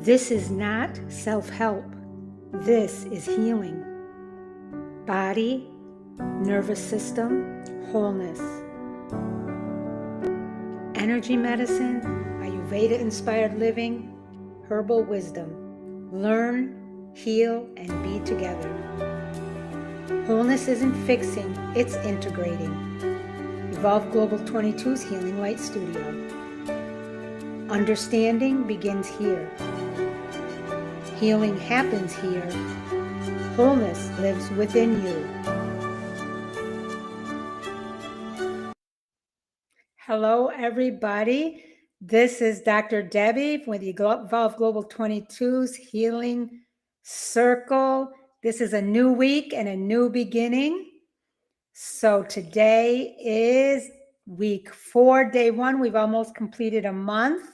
This is not self-help. This is healing. Body, nervous system, wholeness. Energy medicine, Ayurveda-Inspired living, herbal wisdom. Learn, heal, and be together. Wholeness isn't fixing, it's integrating. EG22's Healing Light Studio. Understanding begins here. Healing happens here. Wholeness lives within you. Hello, everybody. This is Dr. Debbie with EG22's Healing Circle. This is a new week and a new beginning. So today is week 4, day 1. We've almost completed a month.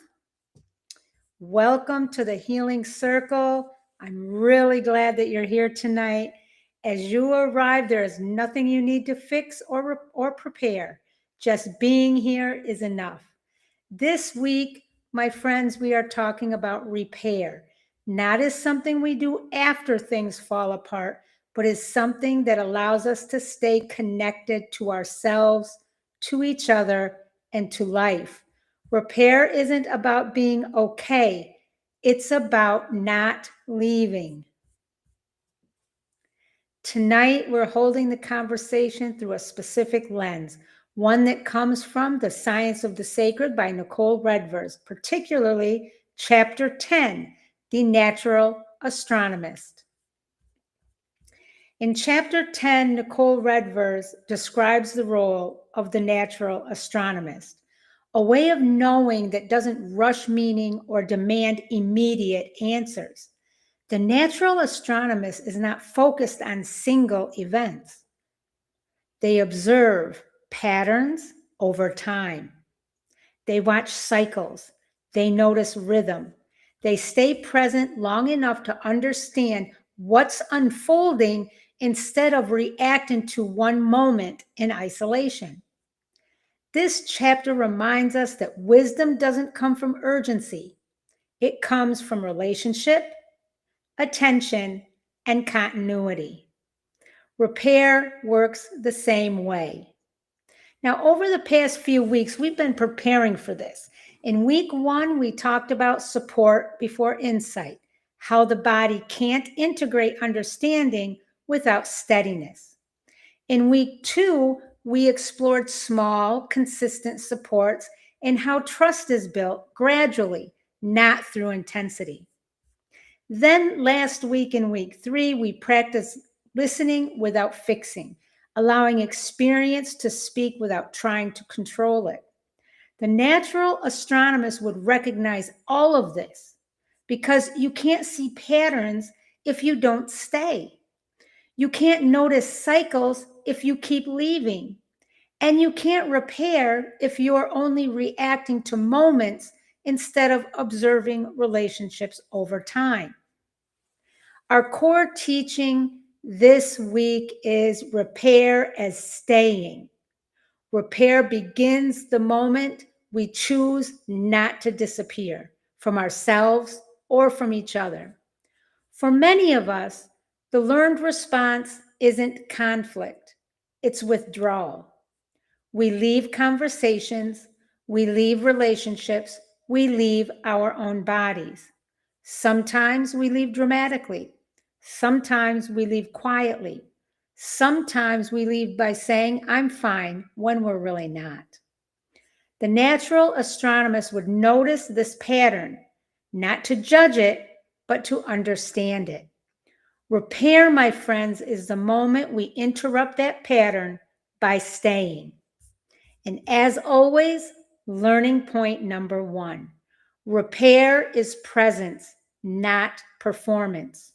Welcome to the Healing Circle. I'm really glad that you're here tonight. As you arrive, there is nothing you need to fix or prepare. Just being here is enough. This week, my friends, we are talking about repair, not as something we do after things fall apart, but as something that allows us to stay connected to ourselves, to each other, and to life. Repair isn't about being okay. It's about not leaving. Tonight, we're holding the conversation through a specific lens, one that comes from The Science of the Sacred by Nicole Redvers, particularly Chapter 10, The Natural Astronomist. In Chapter 10, Nicole Redvers describes the role of the natural astronomist, a way of knowing that doesn't rush meaning or demand immediate answers. The natural astronomist is not focused on single events. They observe patterns over time. They watch cycles. They notice rhythm. They stay present long enough to understand what's unfolding instead of reacting to one moment in isolation. This chapter reminds us that wisdom doesn't come from urgency. It comes from relationship, attention, and continuity. Repair works the same way. Now, over the past few weeks, we've been preparing for this. In week 1, we talked about support before insight, how the body can't integrate understanding without steadiness. In week 2, we explored small, consistent supports and how trust is built gradually, not through intensity. Then last week in week 3, we practiced listening without fixing, allowing experience to speak without trying to control it. The natural astronomist would recognize all of this because you can't see patterns if you don't stay. You can't notice cycles if you keep leaving. And you can't repair if you're only reacting to moments instead of observing relationships over time. Our core teaching this week is repair as staying. Repair begins the moment we choose not to disappear from ourselves or from each other. For many of us, the learned response isn't conflict, it's withdrawal. We leave conversations, we leave relationships, we leave our own bodies. Sometimes we leave dramatically. Sometimes we leave quietly. Sometimes we leave by saying, I'm fine, when we're really not. The natural astronomist would notice this pattern, not to judge it, but to understand it. Repair, my friends, is the moment we interrupt that pattern by staying. And as always, learning point number 1, repair is presence, not performance.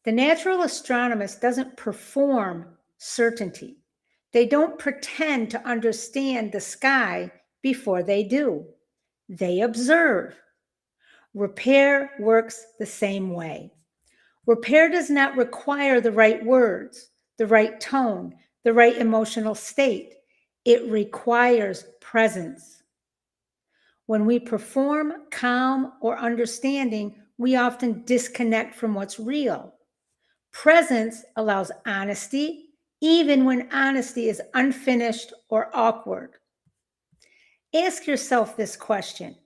The natural astronomist doesn't perform certainty. They don't pretend to understand the sky before they do. They observe. Repair works the same way. Repair does not require the right words, the right tone, the right emotional state. It requires presence. When we perform calm or understanding, we often disconnect from what's real. Presence allows honesty, even when honesty is unfinished or awkward. Ask yourself this question: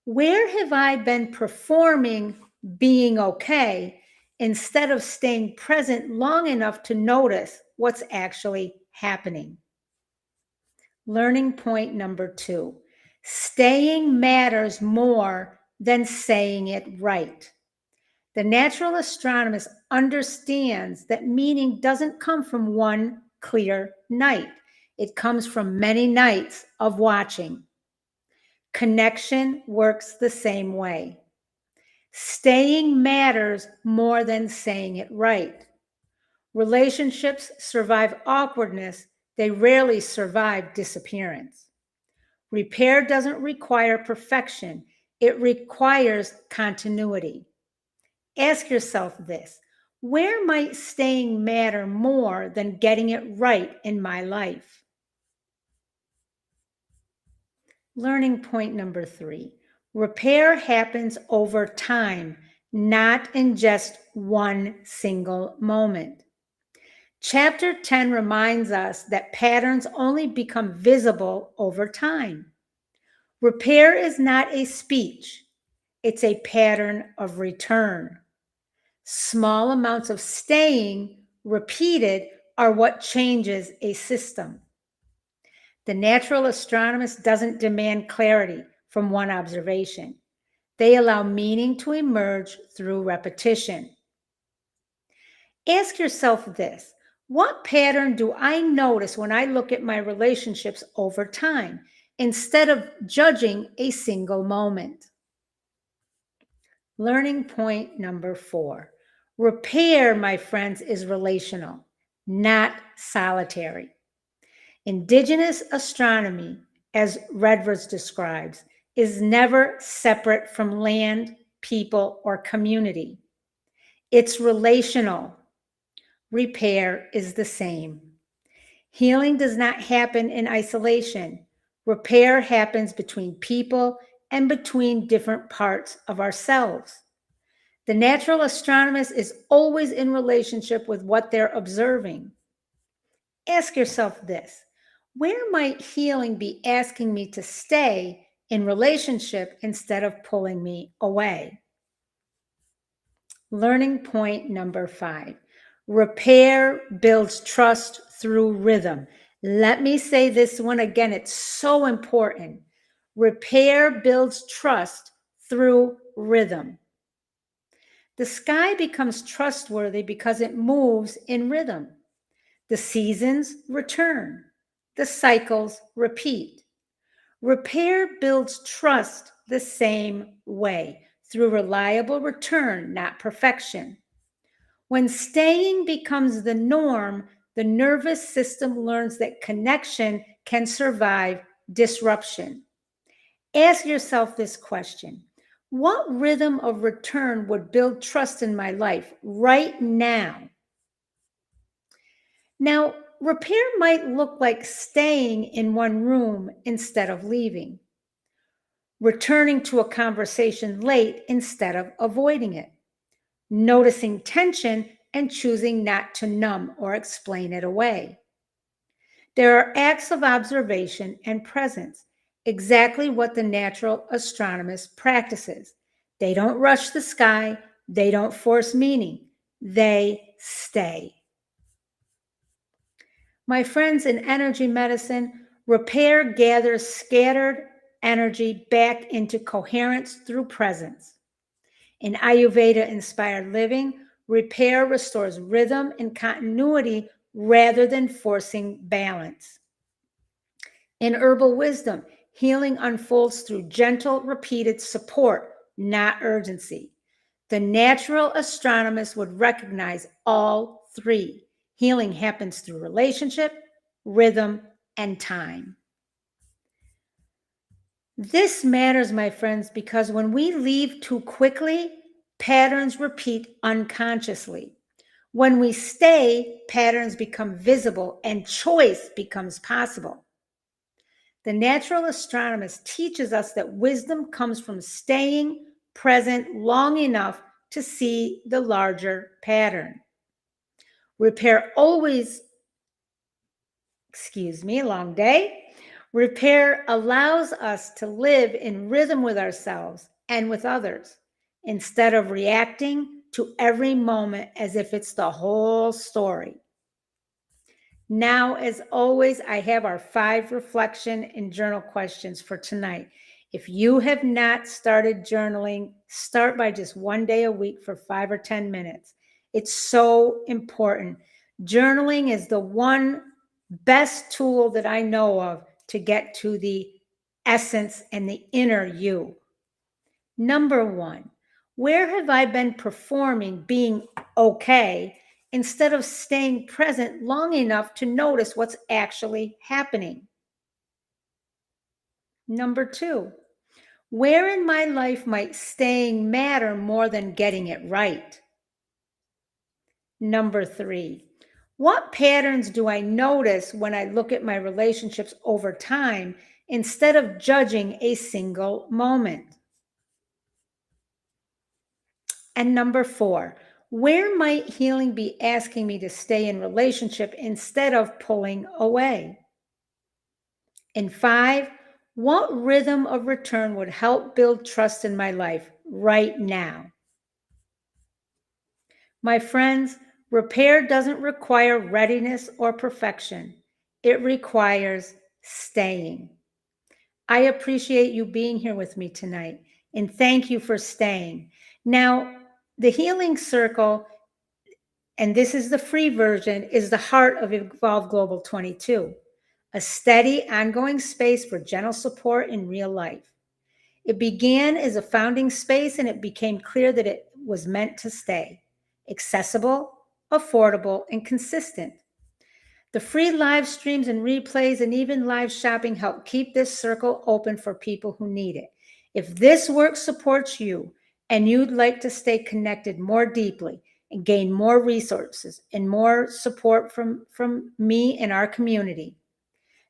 where have I been performing being okay instead of staying present long enough to notice what's actually happening? Learning point number 2: staying matters more than saying it right. The natural astronomist understands that meaning doesn't come from one clear night. It comes from many nights of watching. Connection works the same way. Staying matters more than saying it right. Relationships survive awkwardness. They rarely survive disappearance. Repair doesn't require perfection. It requires continuity. Ask yourself this: where might staying matter more than getting it right in my life? Learning point number 3: repair happens over time, not in just one single moment. Chapter 10 reminds us that patterns only become visible over time. Repair is not a speech, it's a pattern of return. Small amounts of staying repeated are what changes a system. The natural astronomist doesn't demand clarity from one observation. They allow meaning to emerge through repetition. Ask yourself this: what pattern do I notice when I look at my relationships over time instead of judging a single moment? Learning point number 4: repair, my friends, is relational, not solitary. Indigenous astronomy, as Redvers describes, is never separate from land, people, or community. It's relational. Repair is the same. Healing does not happen in isolation. Repair happens between people and between different parts of ourselves. The natural astronomist is always in relationship with what they're observing. Ask yourself this: where might healing be asking me to stay in relationship instead of pulling me away? Learning point number 5: repair builds trust through rhythm. Let me say this one again, it's so important. Repair builds trust through rhythm. The sky becomes trustworthy because it moves in rhythm. The seasons return. The cycles repeat. Repair builds trust the same way, through reliable return, not perfection. When staying becomes the norm, the nervous system learns that connection can survive disruption. Ask yourself this question: what rhythm of return would build trust in my life right now? Now, repair might look like staying in one room instead of leaving, returning to a conversation late instead of avoiding it, noticing tension and choosing not to numb or explain it away. There are acts of observation and presence, exactly what the natural astronomist practices. They don't rush the sky, they don't force meaning, they stay. My friends, in energy medicine, repair gathers scattered energy back into coherence through presence. In Ayurveda-inspired living, repair restores rhythm and continuity rather than forcing balance. In herbal wisdom, healing unfolds through gentle, repeated support, not urgency. The natural astronomist would recognize all three. Healing happens through relationship, rhythm, and time. This matters, my friends, because when we leave too quickly, patterns repeat unconsciously. When we stay, patterns become visible and choice becomes possible. The natural astronomist teaches us that wisdom comes from staying present long enough to see the larger pattern. Repair always, long day. Repair allows us to live in rhythm with ourselves and with others instead of reacting to every moment as if it's the whole story. Now, as always, I have our 5 reflection and journal questions for tonight. If you have not started journaling, start by just 1 day a week for 5 or 10 minutes. It's so important. Journaling is the one best tool that I know of to get to the essence and the inner you. Number 1, where have I been performing being okay instead of staying present long enough to notice what's actually happening? Number 2, where in my life might staying matter more than getting it right? Number 3, what patterns do I notice when I look at my relationships over time instead of judging a single moment? And number 4, where might healing be asking me to stay in relationship instead of pulling away? And 5, what rhythm of return would help build trust in my life right now? My friends, repair doesn't require readiness or perfection. It requires staying. I appreciate you being here with me tonight, and thank you for staying. Now, the Healing Circle, and this is the free version, is the heart of Evolve Global 22, a steady, ongoing space for gentle support in real life. It began as a founding space, and it became clear that it was meant to stay accessible, affordable, and consistent. The free live streams and replays and even live shopping help keep this circle open for people who need it. If this work supports you and you'd like to stay connected more deeply and gain more resources and more support from me and our community,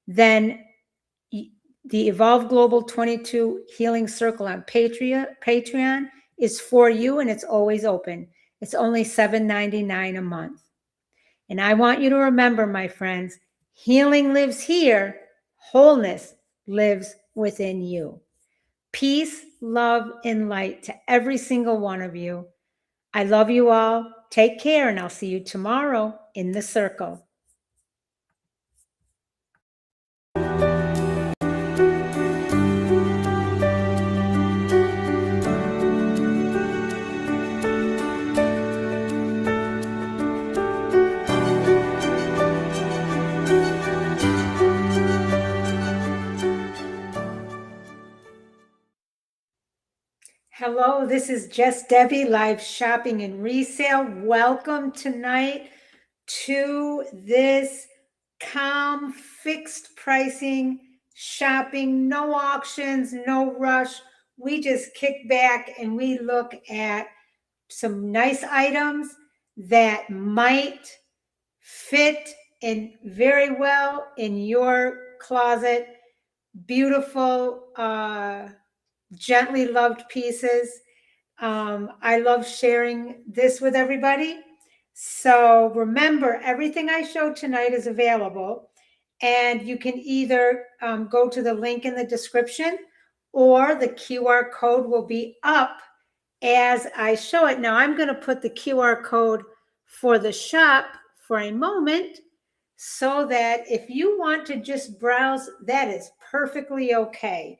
then the Evolve Global 22 Healing Circle on Patreon is for you, and it's always open. It's only $7.99 a month. And I want you to remember, my friends, healing lives here, wholeness lives within you. Peace, love, and light to every single one of you. I love you all. Take care, and I'll see you tomorrow in the circle. Hello, this is Just Debbie, live shopping and resale. Welcome tonight to this calm, fixed pricing shopping, no auctions, no rush. We just kick back and we look at some nice items that might fit in very well in your closet. Beautiful, gently loved pieces. I love sharing this with everybody. So remember, everything I showed tonight is available, and you can either go to the link in the description, or the QR code will be up as I show it. Now I'm going to put the QR code for the shop for a moment, so that if you want to just browse, that is perfectly okay.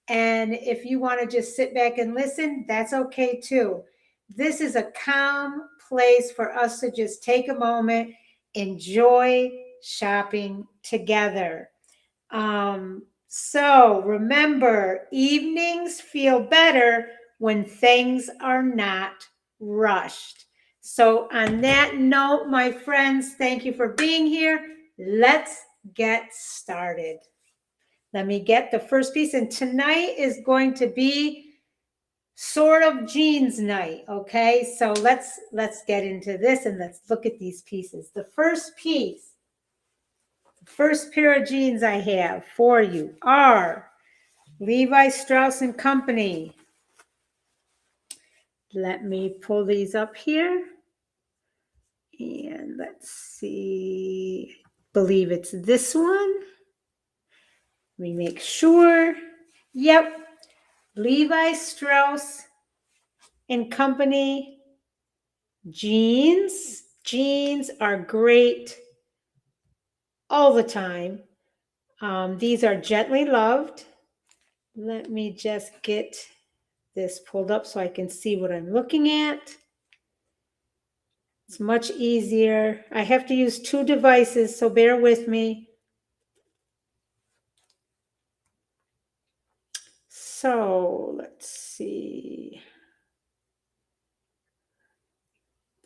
And if you want to just sit back and listen, that's okay too. This is a calm place for us to just take a moment, enjoy shopping together. So remember, evenings feel better when things are not rushed. So on that note, my friends, thank you for being here. Let's get started. Let me get the first piece. And tonight is going to be sort of jeans night. Okay, so let's get into this and let's look at these pieces. The first piece First pair of jeans I have for you are Levi Strauss & Company. Let me pull these up here. And let's see. I believe it's this one. Let me make sure. Yep. Levi Strauss & Company jeans. Jeans are great all the time. These are gently loved. Let me just get this pulled up so I can see what I'm looking at. It's much easier. I have to use two devices, so bear with me. So let's see.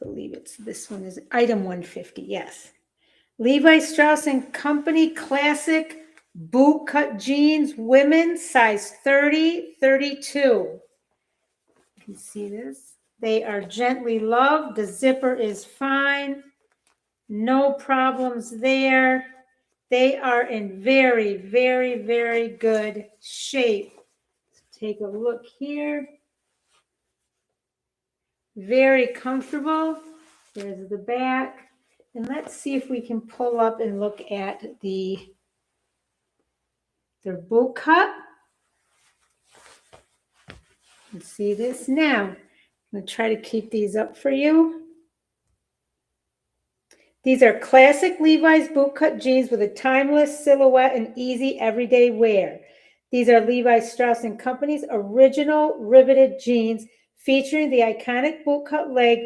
I believe it's this one is item 150. Yes. Levi Strauss & Company classic boot cut jeans, women, size 30, 32. You can see this. They are gently loved. The zipper is fine. No problems there. They are in very, very, very good shape. Take a look here. Very comfortable. There's the back. And let's see if we can pull up and look at their boot cut. You see this now. I'm going to try to keep these up for you. These are classic Levi's boot cut jeans with a timeless silhouette and easy everyday wear. These are Levi Strauss & Company's original riveted jeans featuring the iconic boot cut leg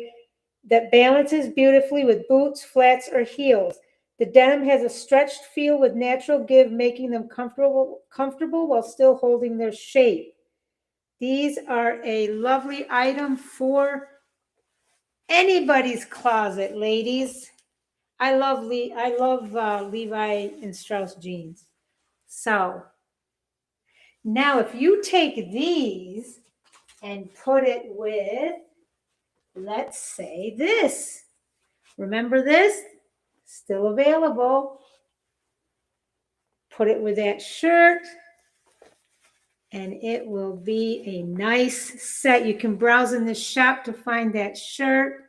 that balances beautifully with boots, flats, or heels. The denim has a stretched feel with natural give, making them comfortable while still holding their shape. These are a lovely item for anybody's closet, ladies. I love Levi and Strauss jeans. So now if you take these and put it with, let's say this. Remember this? Still available. Put it with that shirt and it will be a nice set. You can browse in the shop to find that shirt.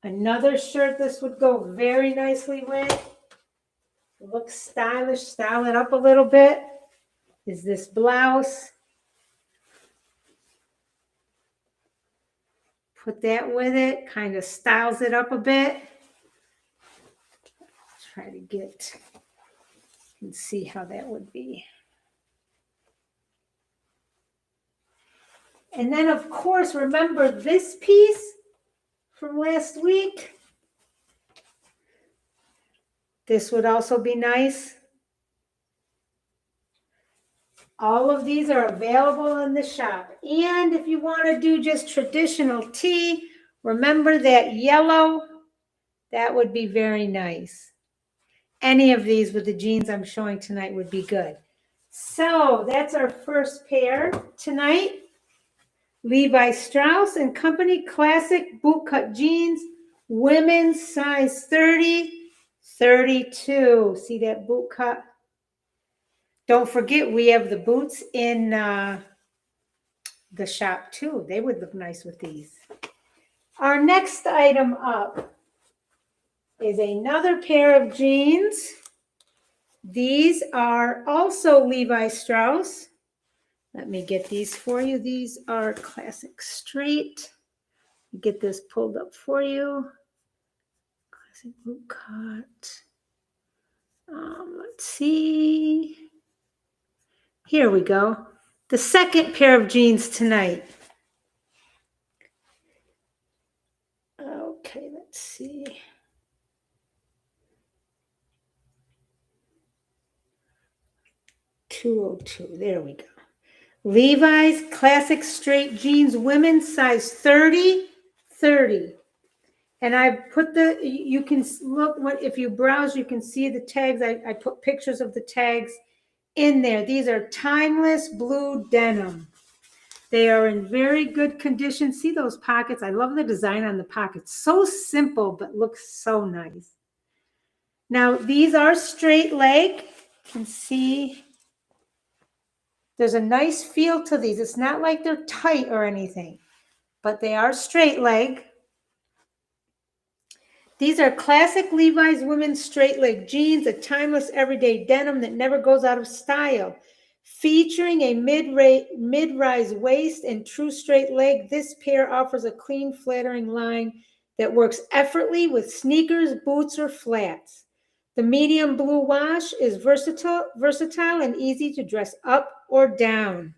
Another shirt this would go very nicely with. It looks stylish, style it up a little bit. Is this blouse. Put that with it, kind of styles it up a bit. Try to get and see how that would be. And then, of course, remember this piece from last week? This would also be nice. All of these are available in the shop. And if you want to do just traditional tee, remember that yellow, that would be very nice. Any of these with the jeans I'm showing tonight would be good. So that's our first pair tonight. Levi Strauss & Company classic boot cut jeans, women's size 30, 32. See that boot cut? Don't forget, we have the boots in the shop too. They would look nice with these. Our next item up is another pair of jeans. These are also Levi Strauss. Let me get these for you. These are classic straight. Get this pulled up for you. Classic boot cut. Let's see. Here we go. The second pair of jeans tonight. Okay, let's see. $202. There we go. Levi's classic straight jeans, women's size 30, 30. And I've put you can look, if you browse, you can see the tags. I put pictures of the tags in there. These are timeless blue denim. They are in very good condition. See those pockets? I love the design on the pockets. So simple, but looks so nice. Now, these are straight leg. You can see there's a nice feel to these. It's not like they're tight or anything, but they are straight leg. These are classic Levi's women's straight leg jeans, a timeless everyday denim that never goes out of style. Featuring a mid-rise waist and true straight leg, this pair offers a clean, flattering line that works effortlessly with sneakers, boots, or flats. The medium blue wash is versatile and easy to dress up or down.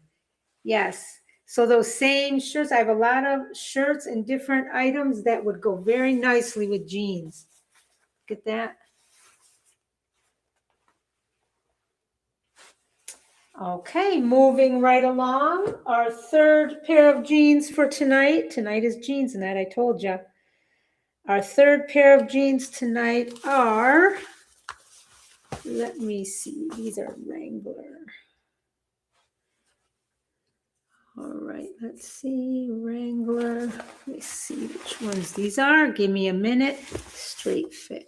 Yes. So those same shirts, I have a lot of shirts and different items that would go very nicely with jeans. Look at that. Okay, moving right along. Our third pair of jeans for tonight. Tonight is jeans night, I told you. Our third pair of jeans tonight are, let me see, these are Wrangler. All right, let's see, Wrangler. Let me see which ones these are. Give me a minute. Straight fit.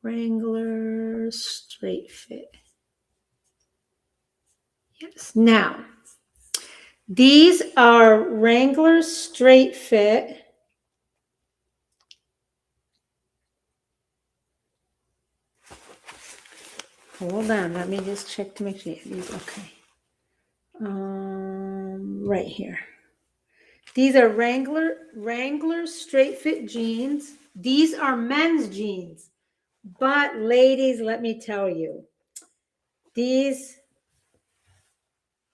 Wrangler straight fit. Yes. Now, these are Wrangler straight fit. Hold on, let me just check to make sure these okay. Right here. These are Wrangler straight fit jeans. These are men's jeans. But ladies, let me tell you, these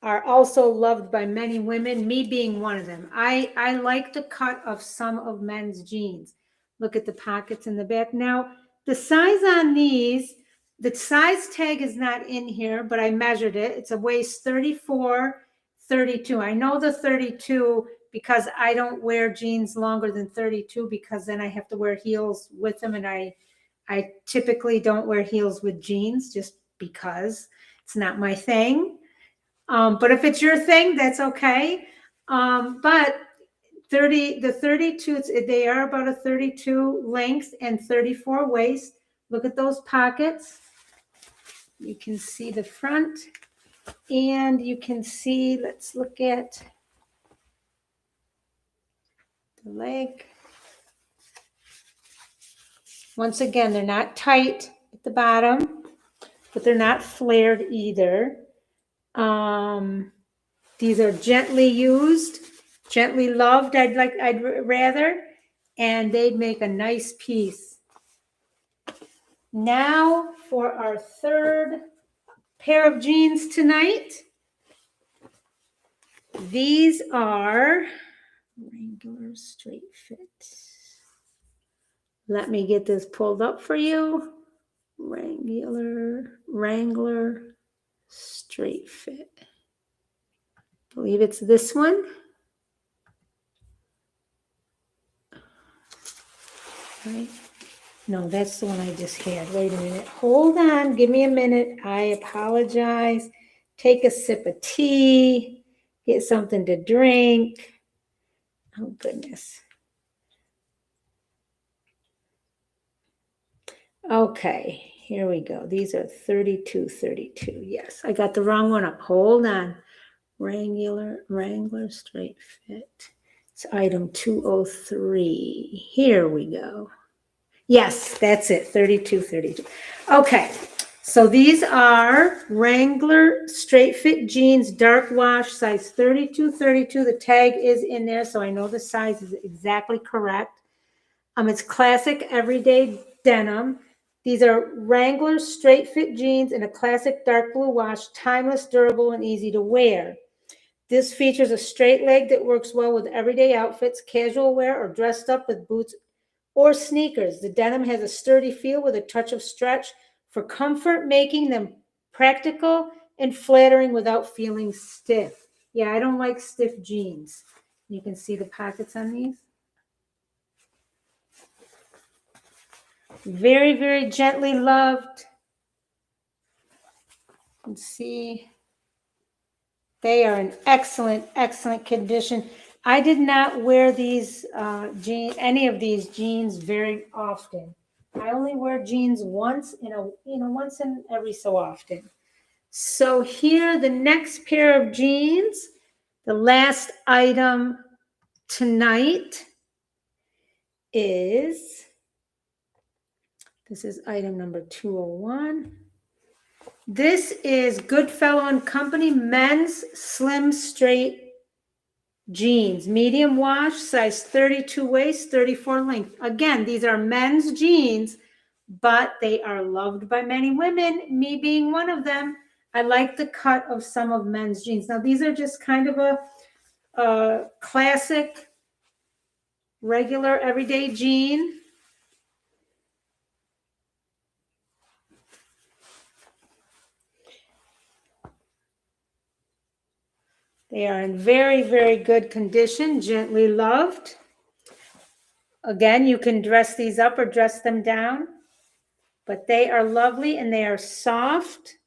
are also loved by many women, me being one of them. I like the cut of some of men's jeans. Look at the pockets in the back. Now, the size on these, the size tag is not in here, but I measured it. It's a waist 34, 32. I know the 32 because I don't wear jeans longer than 32 because then I have to wear heels with them, and I typically don't wear heels with jeans just because it's not my thing. But if it's your thing, that's okay. But the 32, they are about a 32 length and 34 waist. Look at those pockets. You can see the front, and you can see, let's look at the leg. Once again, they're not tight at the bottom, but they're not flared either. These are gently used, gently loved, I'd rather, and they'd make a nice piece. Now for our third pair of jeans tonight. These are Wrangler straight fit. Let me get this pulled up for you. Wrangler straight fit. I believe it's this one. Right. No, that's the one I just had. Wait a minute. Hold on. Give me a minute. I apologize. Take a sip of tea. Get something to drink. Oh, goodness. Okay, here we go. These are 32. Yes, I got the wrong one up. Hold on. Wrangler straight fit. It's item 203. Here we go. Yes, that's it. 32. Okay, so these are Wrangler straight fit jeans, dark wash, size 32. The tag is in there, so I know the size is exactly correct. It's classic everyday denim. These are Wrangler straight fit jeans in a classic dark blue wash, timeless, durable, and easy to wear. This features a straight leg that works well with everyday outfits, casual wear, or dressed up with boots or sneakers. The denim has a sturdy feel with a touch of stretch for comfort, making them practical and flattering without feeling stiff. Yeah, I don't like stiff jeans. You can see the pockets on these. Very, very gently loved. You can see they are in excellent condition. I did not wear these jeans, any of these jeans very often. I only wear jeans once once in every so often. So here, the next pair of jeans, the last item tonight is, this is item number 201. This is Goodfellow and Company men's slim straight jeans, medium wash, size 32 waist, 34 length. Again, these are men's jeans, but they are loved by many women, me being one of them. I like the cut of some of men's jeans. Now, these are just kind of a classic, regular, everyday jean. They are in very, very good condition, gently loved. Again, you can dress these up or dress them down, but they are lovely and they are soft.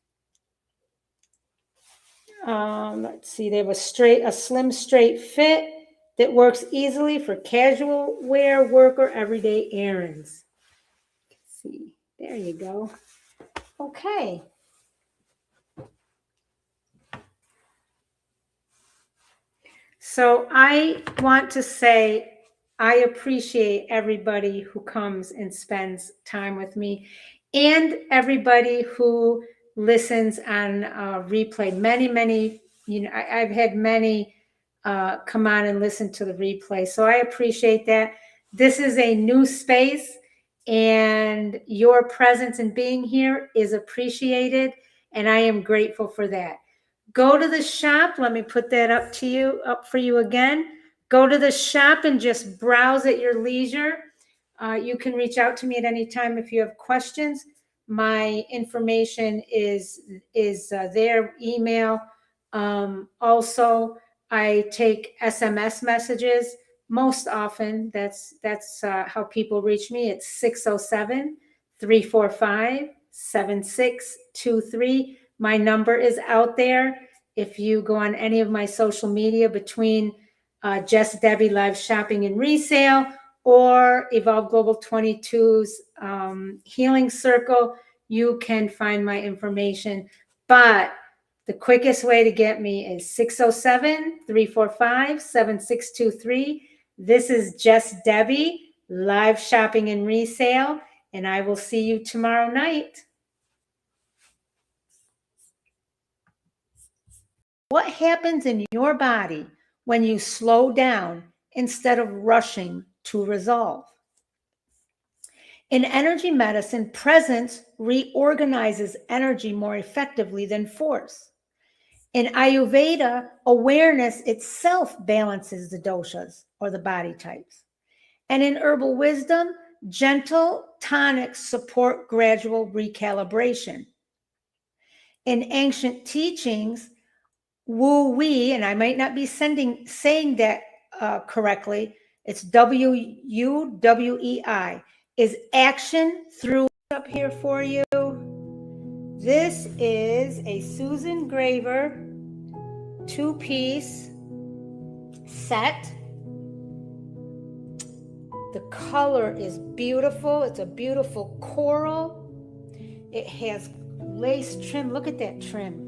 Let's see, they have a slim, straight fit that works easily for casual wear, work, or everyday errands. Let's see, there you go. Okay. So I want to say I appreciate everybody who comes and spends time with me and everybody who listens on replay. Many, I've had many come on and listen to the replay. So I appreciate that. This is a new space and your presence and being here is appreciated. And I am grateful for that. Go to the shop. Let me put that up for you again. Go to the shop and just browse at your leisure. You can reach out to me at any time if you have questions. My information is there, email. Also, I take SMS messages most often. That's how people reach me. It's 607-345-7623. My number is out there. If you go on any of my social media between Just Debbie Live Shopping and Resale or Evolve Global 22's Healing Circle, you can find my information. But the quickest way to get me is 607-345-7623. This is Just Debbie Live Shopping and Resale, and I will see you tomorrow night. What happens in your body when you slow down instead of rushing to resolve? In energy medicine, presence reorganizes energy more effectively than force. In Ayurveda, awareness itself balances the doshas, or the body types. And in herbal wisdom, gentle tonics support gradual recalibration. In ancient teachings, Wu-wei, and I might not be saying that correctly, it's W-U-W-E-I, is action through. Up here for you. This is a Susan Graver 2-piece set. The color is beautiful. It's a beautiful coral. It has lace trim. Look at that trim.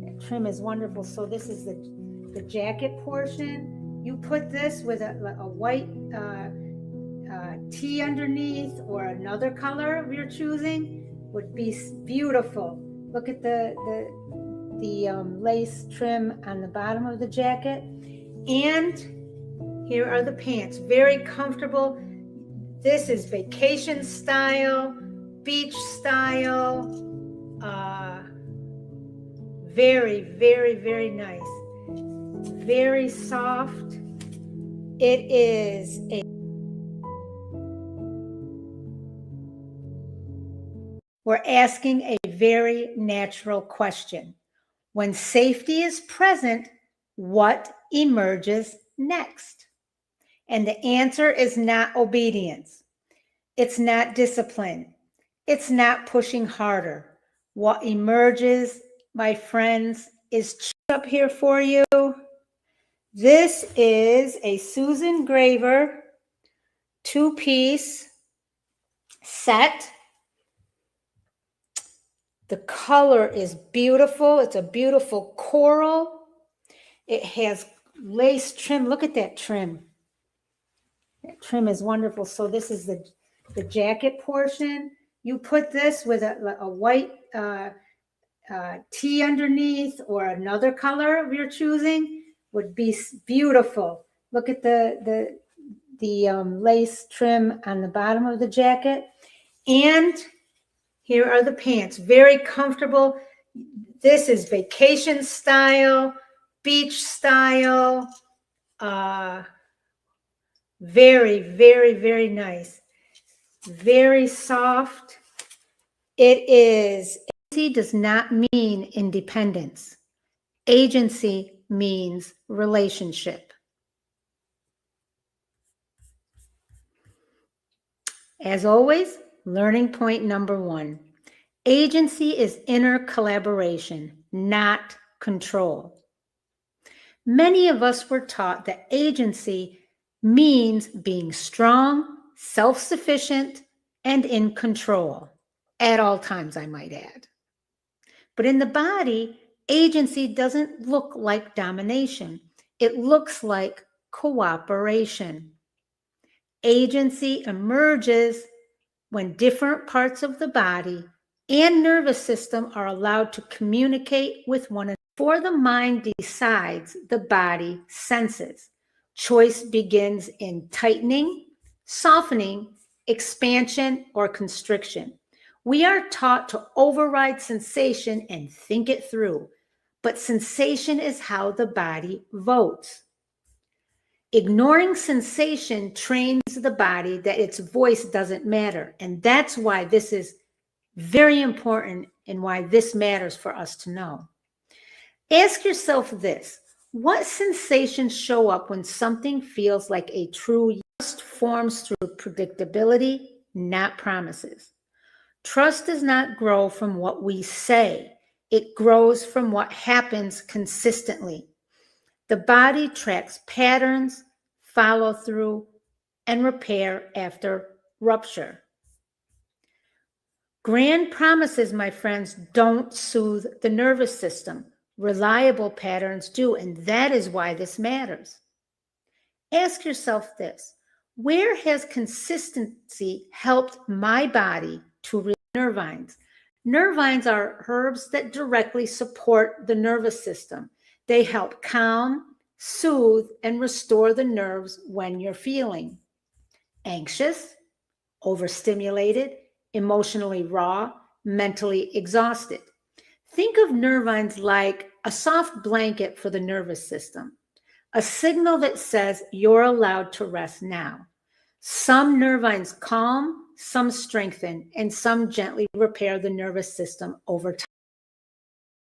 That trim is wonderful. So this is the jacket portion. You put this with a white tee underneath or another color of your choosing. Would be beautiful. Look at the lace trim on the bottom of the jacket. And here are the pants. Very comfortable. This is vacation style, beach style. Very, very, very nice. Very soft. It is We're asking a very natural question. When safety is present, what emerges next? And the answer is not obedience. It's not discipline. It's not pushing harder. What emerges, my friends, is up here for you. This is a Susan Graver 2-piece set. The color is beautiful. It's a beautiful coral. It has lace trim. Look at that trim. That trim is wonderful. So this is the jacket portion. You put this with a white tee underneath or another color of your choosing would be beautiful. Look at the lace trim on the bottom of the jacket. And here are the pants, very comfortable. This is vacation style, beach style, very, very, very nice. Very soft. Agency does not mean independence. Agency means relationship. As always, learning point number 1. Agency is inner collaboration, not control. Many of us were taught that agency means being strong, self-sufficient, and in control. At all times, I might add. But in the body, agency doesn't look like domination. It looks like cooperation. Agency emerges when different parts of the body and nervous system are allowed to communicate with one another. Before the mind decides, the body senses. Choice begins in tightening, softening, expansion, or constriction. We are taught to override sensation and think it through, but sensation is how the body votes. Ignoring sensation trains the body that its voice doesn't matter, and that's why this is very important and why this matters for us to know. Ask yourself this: what sensations show up when something feels like a true trust forms through predictability, not promises? Trust does not grow from what we say. It grows from what happens consistently. The body tracks patterns, follow through, and repair after rupture. Grand promises, my friends, don't soothe the nervous system. Reliable patterns do, and that is why this matters. Ask yourself this: where has consistency helped my body to relieve nervines? Nervines are herbs that directly support the nervous system. They help calm, soothe, and restore the nerves when you're feeling anxious, overstimulated, emotionally raw, mentally exhausted. Think of nervines like a soft blanket for the nervous system, a signal that says you're allowed to rest now. Some nervines calm, some strengthen, and some gently repair the nervous system over time.